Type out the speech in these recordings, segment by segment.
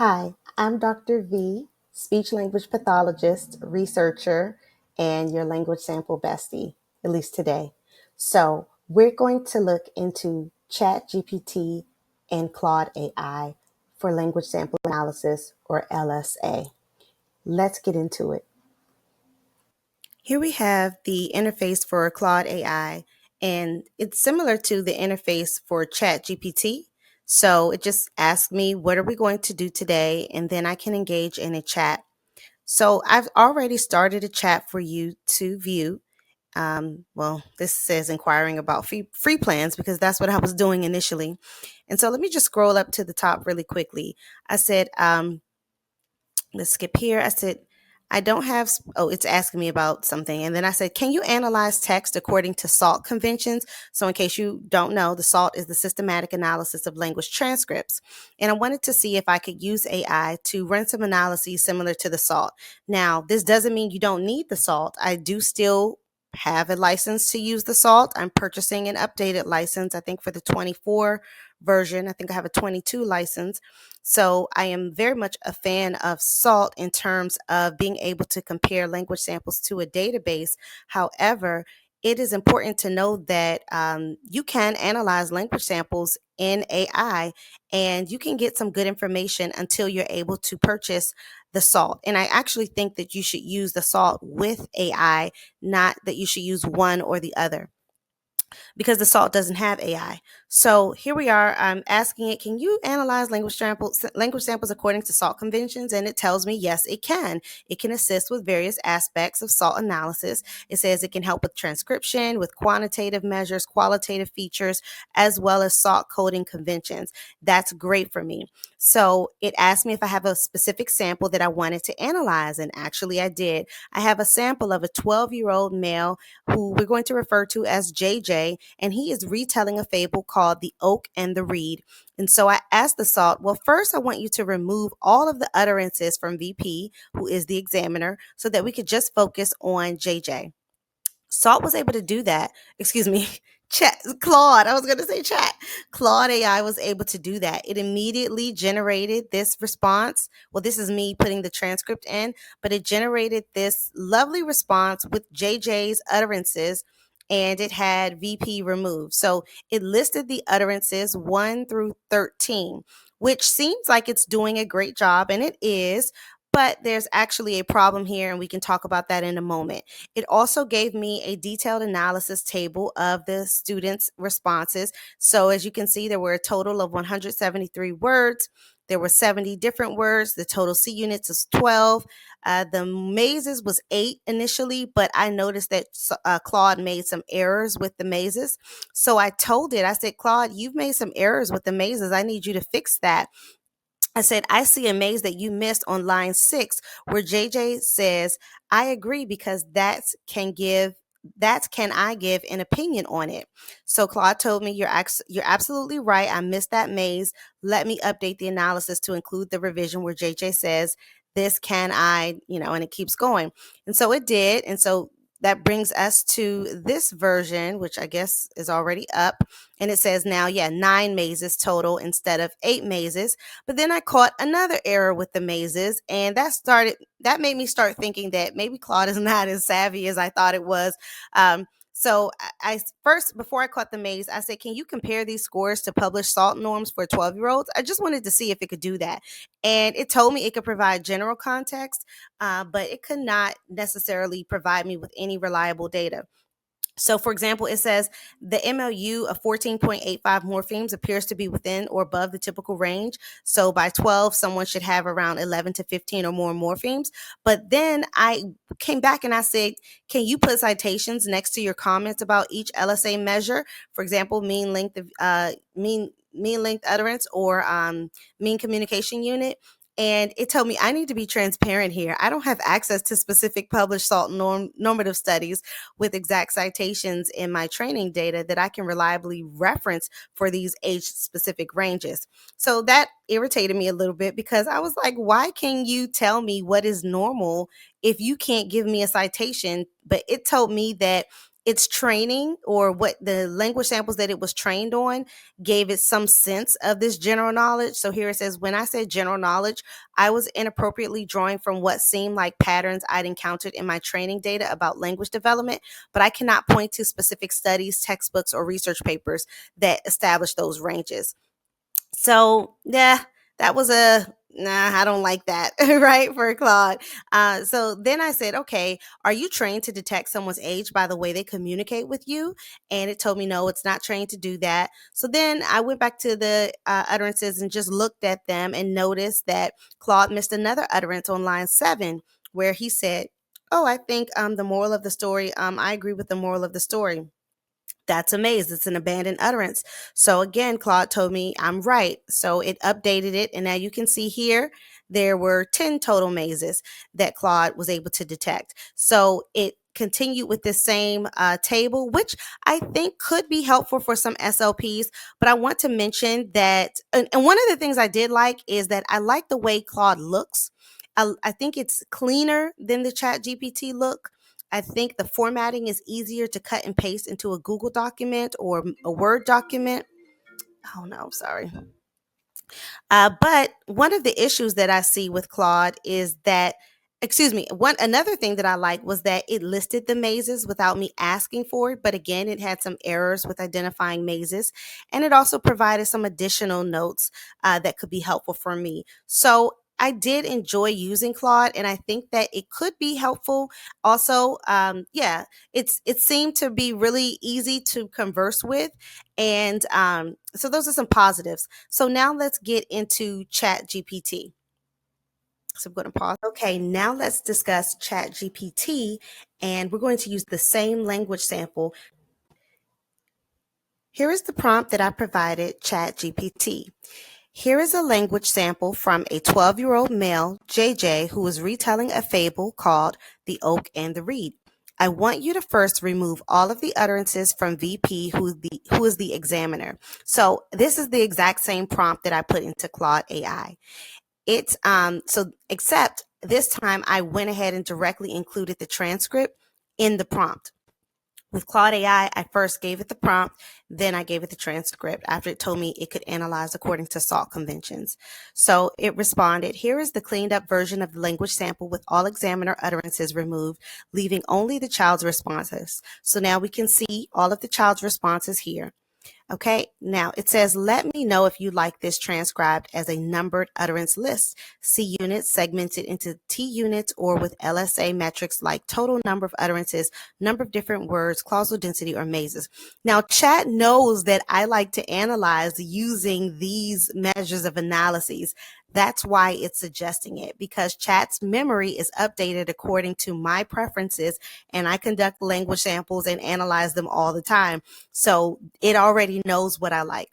Hi, I'm Dr. V, speech language pathologist, researcher, and your language sample bestie, at least today. So, we're going to look into ChatGPT and Claude AI for language sample analysis, or LSA. Let's get into it. Here we have the interface for Claude AI, and it's similar to the interface for ChatGPT. So it just asks me, what are we going to do today? And then I can engage in a chat. So I've already started a chat for you to view. This says inquiring about free plans because that's what I was doing initially. And so let me just scroll up to the top really quickly. I said, let's skip here. I said, I don't have, it's asking me about something. And then I said, can you analyze text according to SALT conventions? So in case you don't know, the SALT is the systematic analysis of language transcripts. And I wanted to see if I could use AI to run some analyses similar to the SALT. Now, this doesn't mean you don't need the SALT. I do still have a license to use the SALT. I'm purchasing an updated license, I think for the 24 version. I think I have a 22 license. So I am very much a fan of SALT in terms of being able to compare language samples to a database. However, it is important to know that you can analyze language samples in AI and you can get some good information until you're able to purchase the SALT. And I actually think that you should use the SALT with AI, not that you should use one or the other, because the SALT doesn't have AI. So here we are. I'm asking it, can you analyze language samples according to SALT conventions? And it tells me, yes, it can. It can assist with various aspects of SALT analysis. It says it can help with transcription, with quantitative measures, qualitative features, as well as SALT coding conventions. That's great for me. So it asked me if I have a specific sample that I wanted to analyze. And actually I did. I have a sample of a 12-year-old male who we're going to refer to as JJ, and he is retelling a fable called The Oak and the Reed. And so I asked the SALT, well, first I want you to remove all of the utterances from VP, who is the examiner, so that we could just focus on JJ. SALT was able to do that. Excuse me. Claude, I was going to say chat. Claude AI was able to do that. It immediately generated this response. Well, this is me putting the transcript in, but it generated this lovely response with JJ's utterances, and it had VP removed. So it listed the utterances 1 through 13, which seems like it's doing a great job, and it is. But there's actually a problem here, and we can talk about that in a moment. It also gave me a detailed analysis table of the students' responses. So as you can see, there were a total of 173 words. There were 70 different words. The total C units is 12. The mazes was 8 initially, but I noticed that Claude made some errors with the mazes. So I told it, I said, Claude, you've made some errors with the mazes. I need you to fix that. I said, I see a maze that you missed on line 6 where JJ says, I agree because that can I give an opinion on it. So Claude told me, you're absolutely right. I missed that maze. Let me update the analysis to include the revision where JJ says, this can I, and it keeps going. And so it did. And so that brings us to this version, which I guess is already up. And it says now, 9 mazes total instead of 8 mazes. But then I caught another error with the mazes, and that made me start thinking that maybe Claude is not as savvy as I thought it was. So I first, before I caught the maze, I said, can you compare these scores to published SALT norms for 12-year-olds? I just wanted to see if it could do that. And it told me it could provide general context, but it could not necessarily provide me with any reliable data. So, for example, it says the MLU of 14.85 morphemes appears to be within or above the typical range. So by 12, someone should have around 11 to 15 or more morphemes. But then I came back and I said, can you put citations next to your comments about each LSA measure? For example, mean length utterance or mean communication unit. And it told me I need to be transparent here. I don't have access to specific published SALT normative studies with exact citations in my training data that I can reliably reference for these age-specific ranges. So that irritated me a little bit because I was like, why can you tell me what is normal if you can't give me a citation? But it told me that its training, or what the language samples that it was trained on, gave it some sense of this general knowledge. So here it says, when I said general knowledge, I was inappropriately drawing from what seemed like patterns I'd encountered in my training data about language development, but I cannot point to specific studies, textbooks, or research papers that establish those ranges. So yeah, that was I don't like that, right, for Claude. So then I said, okay, are you trained to detect someone's age by the way they communicate with you? And it told me, no, it's not trained to do that. So then I went back to the utterances and just looked at them and noticed that Claude missed another utterance on line 7, where he said, oh, I think the moral of the story, I agree with the moral of the story. That's a maze. It's an abandoned utterance. So again, Claude told me I'm right. So it updated it. And now you can see here, there were 10 total mazes that Claude was able to detect. So it continued with the same table, which I think could be helpful for some SLPs. But I want to mention that, and one of the things I did like is that I like the way Claude looks. I think it's cleaner than the ChatGPT look. I think the formatting is easier to cut and paste into a Google document or a Word document. Oh no, sorry. But one of the issues that I see with Claude is that, excuse me, another thing that I like was that it listed the mazes without me asking for it. But again, it had some errors with identifying mazes, and it also provided some additional notes that could be helpful for me. So I did enjoy using Claude, and I think that it could be helpful. Also, yeah, it seemed to be really easy to converse with, and so those are some positives. So now let's get into ChatGPT. So I'm going to pause. Okay, now let's discuss ChatGPT, and we're going to use the same language sample. Here is the prompt that I provided ChatGPT. Here is a language sample from a 12-year-old male, JJ, who is retelling a fable called The Oak and the Reed. I want you to first remove all of the utterances from VP, who is the examiner. So this is the exact same prompt that I put into Claude AI. It's so except this time I went ahead and directly included the transcript in the prompt. With Claude AI, I first gave it the prompt, then I gave it the transcript after it told me it could analyze according to SALT conventions. So it responded, here is the cleaned up version of the language sample with all examiner utterances removed, leaving only the child's responses. So now we can see all of the child's responses here. Okay, now it says, let me know if you like this transcribed as a numbered utterance list. C units segmented into T units or with LSA metrics like total number of utterances, number of different words, clausal density, or mazes. Now, chat knows that I like to analyze using these measures of analyses. That's why it's suggesting it, because chat's memory is updated according to my preferences, and I conduct language samples and analyze them all the time. So it already knows what I like.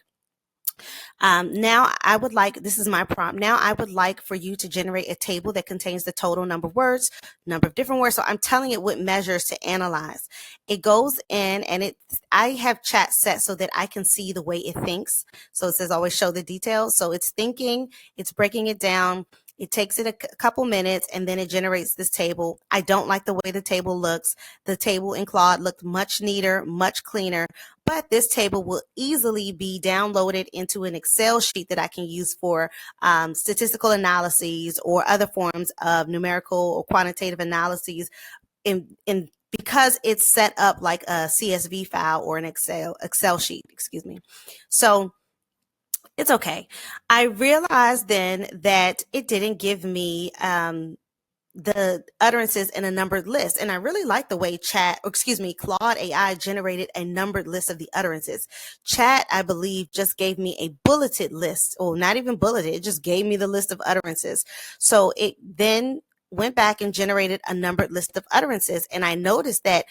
Now I would like, this is my prompt. Now I would like for you to generate a table that contains the total number of words, number of different words. So I'm telling it what measures to analyze. It goes in and I have chat set so that I can see the way it thinks. So it says always show the details. So it's thinking, it's breaking it down. It takes it a couple minutes and then it generates this table. I don't like the way the table looks. The table in Claude looked much neater, much cleaner, but this table will easily be downloaded into an Excel sheet that I can use for statistical analyses or other forms of numerical or quantitative analyses because it's set up like a CSV file or an Excel sheet, excuse me. So it's okay. I realized then that it didn't give me the utterances in a numbered list. And I really like the way Claude AI generated a numbered list of the utterances. Chat, I believe, just gave me a bulleted list, or not even bulleted, it just gave me the list of utterances. So it then went back and generated a numbered list of utterances. And I noticed that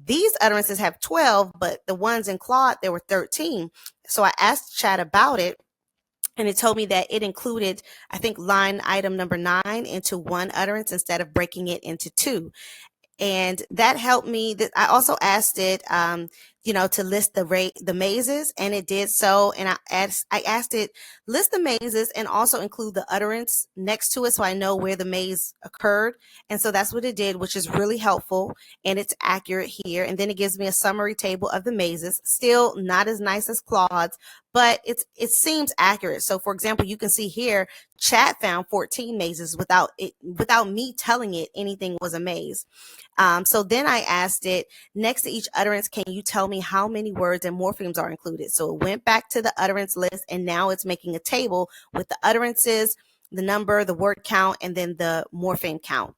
these utterances have 12, but the ones in Claude, there were 13. So I asked chat about it, and it told me that it included, I think, line item number 9 into one utterance instead of breaking it into two. And that helped me. I also asked it to list the mazes, and it did so. And I asked it, list the mazes and also include the utterance next to it so I know where the maze occurred. And so that's what it did, which is really helpful, and it's accurate here. And then it gives me a summary table of the mazes. Still not as nice as Claude's, but it seems accurate. So for example, you can see here, chat found 14 mazes without me telling it anything was a maze. So then I asked it, next to each utterance, can you tell me how many words and morphemes are included? So it went back to the utterance list, and now it's making a table with the utterances, the number, the word count, and then the morpheme count.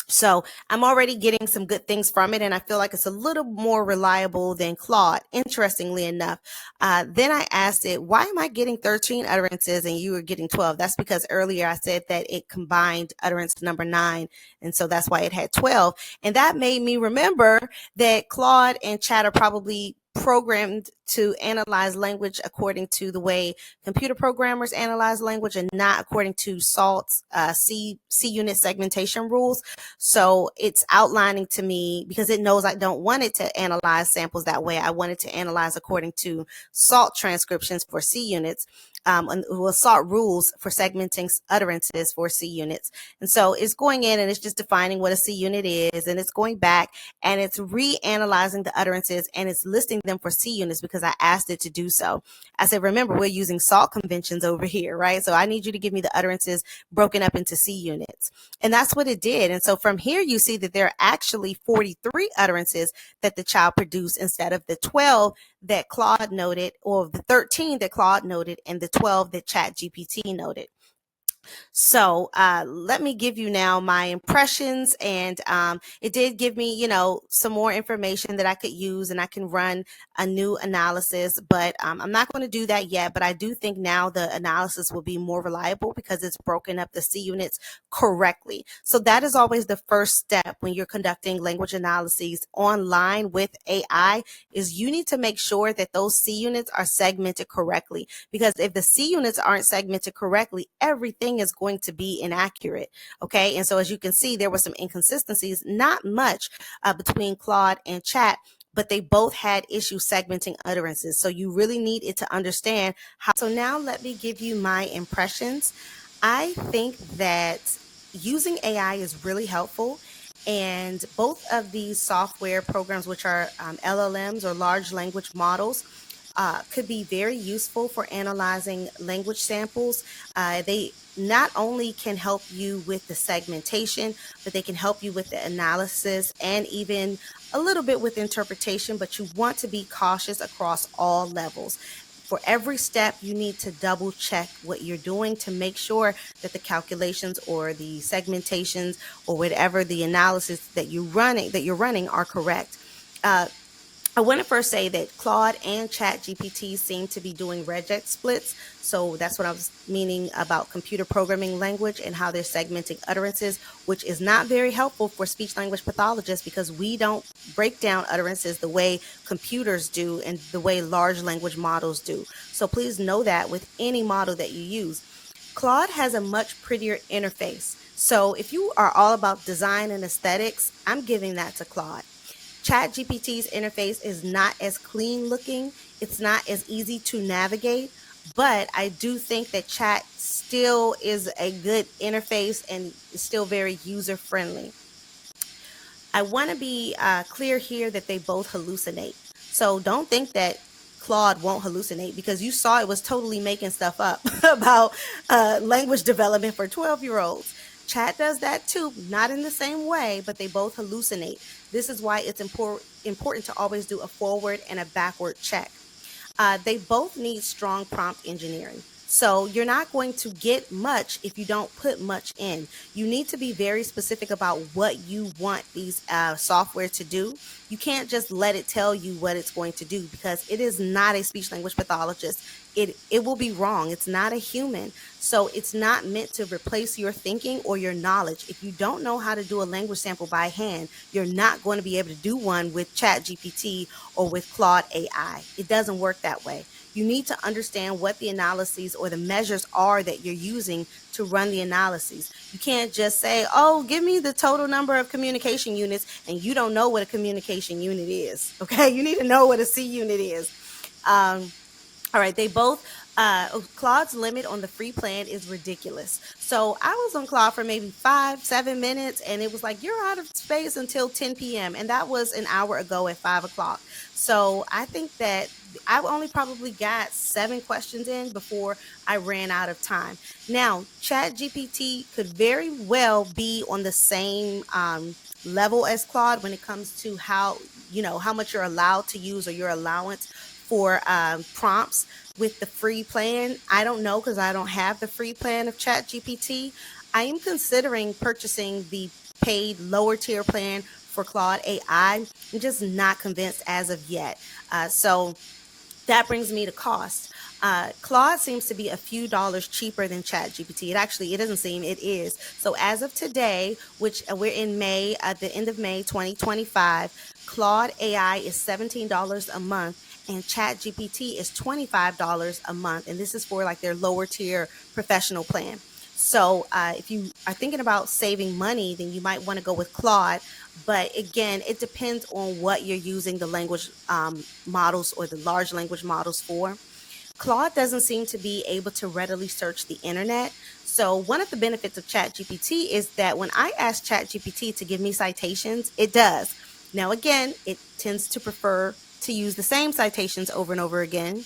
So I'm already getting some good things from it, and I feel like it's a little more reliable than Claude, interestingly enough. Then I asked it, why am I getting 13 utterances and you were getting 12? That's because earlier I said that it combined utterance number 9, and so that's why it had 12. And that made me remember that Claude and Chat are probably programmed to analyze language according to the way computer programmers analyze language, and not according to SALT's C unit segmentation rules. So it's outlining to me, because it knows I don't want it to analyze samples that way. I want it to analyze according to SALT transcriptions for C units, and SALT rules for segmenting utterances for C units. And so it's going in and it's just defining what a C unit is, and it's going back and it's reanalyzing the utterances and it's listing them for C units because I asked it to do so. I said, remember, we're using SALT conventions over here, right? So I need you to give me the utterances broken up into C units. And that's what it did. And so from here, you see that there are actually 43 utterances that the child produced instead of the 12 that Claude noted, or the 13 that Claude noted, and the 12 that ChatGPT noted. So let me give you now my impressions, and it did give me, some more information that I could use, and I can run a new analysis, but I'm not going to do that yet. But I do think now the analysis will be more reliable because it's broken up the C units correctly. So that is always the first step when you're conducting language analyses online with AI, is you need to make sure that those C units are segmented correctly, because if the C units aren't segmented correctly, everything is going to be inaccurate. Okay. And so as you can see, there were some inconsistencies, not much between Claude and Chat, but they both had issues segmenting utterances. So you really need it to understand how. So now let me give you my impressions. I think that using AI is really helpful. And both of these software programs, which are LLMs or large language models, could be very useful for analyzing language samples. They not only can help you with the segmentation, but they can help you with the analysis and even a little bit with interpretation, but you want to be cautious across all levels. For every step, you need to double check what you're doing to make sure that the calculations or the segmentations or whatever the analysis that you're running are correct. I want to first say that Claude and ChatGPT seem to be doing regex splits. So that's what I was meaning about computer programming language and how they're segmenting utterances, which is not very helpful for speech language pathologists because we don't break down utterances the way computers do and the way large language models do. So please know that with any model that you use. Claude has a much prettier interface. So if you are all about design and aesthetics, I'm giving that to Claude. ChatGPT's interface is not as clean looking. It's not as easy to navigate, but I do think that Chat still is a good interface and is still very user friendly. I want to be clear here that they both hallucinate. So don't think that Claude won't hallucinate, because you saw it was totally making stuff up about language development for 12-year-olds. Chat does that too, not in the same way, but they both hallucinate. This is why it's important to always do a forward and a backward check. They both need strong prompt engineering. So you're not going to get much if you don't put much in. You need to be very specific about what you want these software to do. You can't just let it tell you what it's going to do, because it is not a speech language pathologist. It will be wrong. It's not a human. So it's not meant to replace your thinking or your knowledge. If you don't know how to do a language sample by hand, you're not going to be able to do one with ChatGPT or with Claude AI. It doesn't work that way. you need to understand what the analyses or the measures are that you're using to run the analyses. You can't just say, oh, give me the total number of communication units, and you don't know what a communication unit is. Okay, you need to know what a C unit is. All right, they both, Claude's limit on the free plan is ridiculous. So I was on Claude for maybe 5, 7 minutes, and it was like, you're out of space until 10 p.m. And that was an hour ago at 5 o'clock. So I think that I only probably got 7 questions in before I ran out of time. Now, ChatGPT could very well be on the same level as Claude when it comes to how much you're allowed to use, or your allowance for prompts with the free plan. I don't know, because I don't have the free plan of ChatGPT. I am considering purchasing the paid lower tier plan for Claude AI. I'm just not convinced as of yet. So that brings me to cost. Claude seems to be a few dollars cheaper than ChatGPT. It doesn't seem, it is. So as of today, which we're in May, at the end of May 2025, Claude AI is $17 a month, and ChatGPT is $25 a month. And this is for like their lower tier professional plan. So if you are thinking about saving money, then you might want to go with Claude. But again, it depends on what you're using the language models or the large language models for. Claude doesn't seem to be able to readily search the internet. So one of the benefits of ChatGPT is that when I ask ChatGPT to give me citations, it does. Now, again, it tends to prefer to use the same citations over and over again.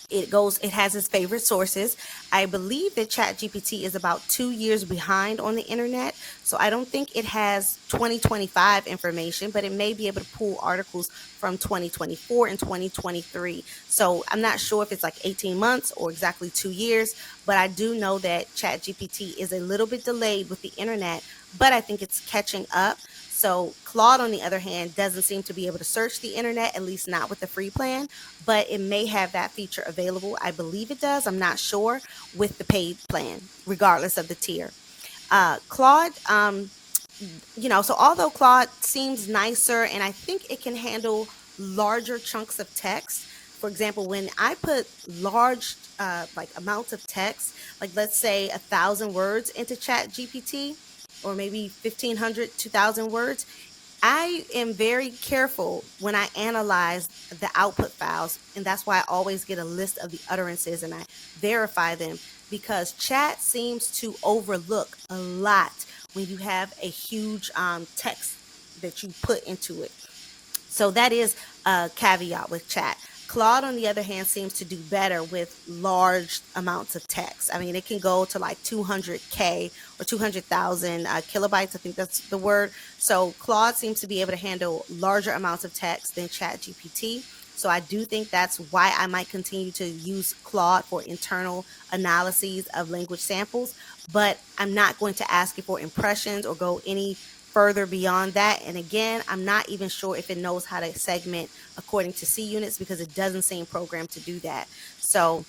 It has its favorite sources. I believe that ChatGPT is about 2 years behind on the internet. So I don't think it has 2025 information, but it may be able to pull articles from 2024 and 2023. So I'm not sure if it's like 18 months or exactly 2 years, but I do know that ChatGPT is a little bit delayed with the internet, but I think it's catching up. So Claude, on the other hand, doesn't seem to be able to search the internet, at least not with the free plan, but it may have that feature available. I believe it does. I'm not sure with the paid plan, regardless of the tier. Claude, so although Claude seems nicer, and I think it can handle larger chunks of text. For example, when I put large like amounts of text, like let's say 1,000 words into Chat GPT, or maybe 1,500, 2,000 words, I am very careful when I analyze the output files, and that's why I always get a list of the utterances and I verify them, because chat seems to overlook a lot when you have a huge text that you put into it. So that is a caveat with chat. Claude, on the other hand, seems to do better with large amounts of text. I mean, it can go to like 200K or 200,000 kilobytes. I think that's the word. So Claude seems to be able to handle larger amounts of text than ChatGPT. So I do think that's why I might continue to use Claude for internal analyses of language samples, but I'm not going to ask it for impressions or go any further beyond that. And again, I'm not even sure if it knows how to segment according to C units, because it doesn't seem programmed to do that. So,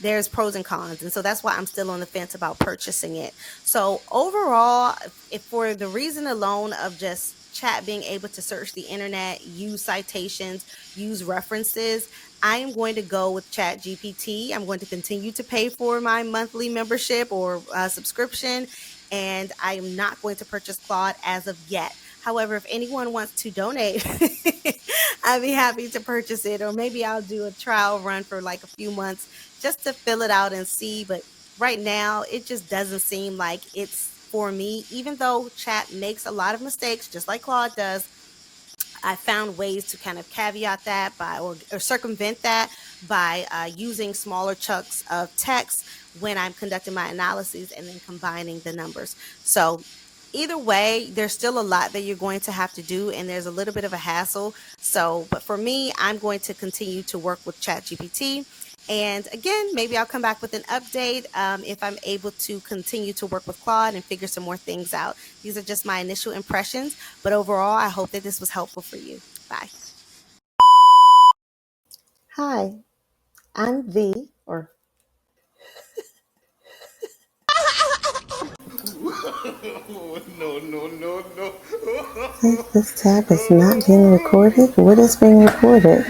there's pros and cons. And so that's why I'm still on the fence about purchasing it. So overall, if for the reason alone of just chat being able to search the internet, use citations, use references, I am going to go with Chat GPT. I'm going to continue to pay for my monthly membership or subscription, and I am not going to purchase Claude as of yet. However, if anyone wants to donate, I'd be happy to purchase it, or maybe I'll do a trial run for like a few months just to fill it out and see. But right now, it just doesn't seem like it's for me, even though chat makes a lot of mistakes, just like Claude does. I found ways to kind of caveat that or circumvent that by using smaller chunks of text when I'm conducting my analyses and then combining the numbers. So either way, there's still a lot that you're going to have to do, and there's a little bit of a hassle. So, but for me, I'm going to continue to work with ChatGPT. And again, maybe I'll come back with an update if I'm able to continue to work with Claude and figure some more things out. These are just my initial impressions, but overall, I hope that this was helpful for you. Bye. Hi, I'm V, or No, no, no, no. this tab is not being recorded. What is being recorded?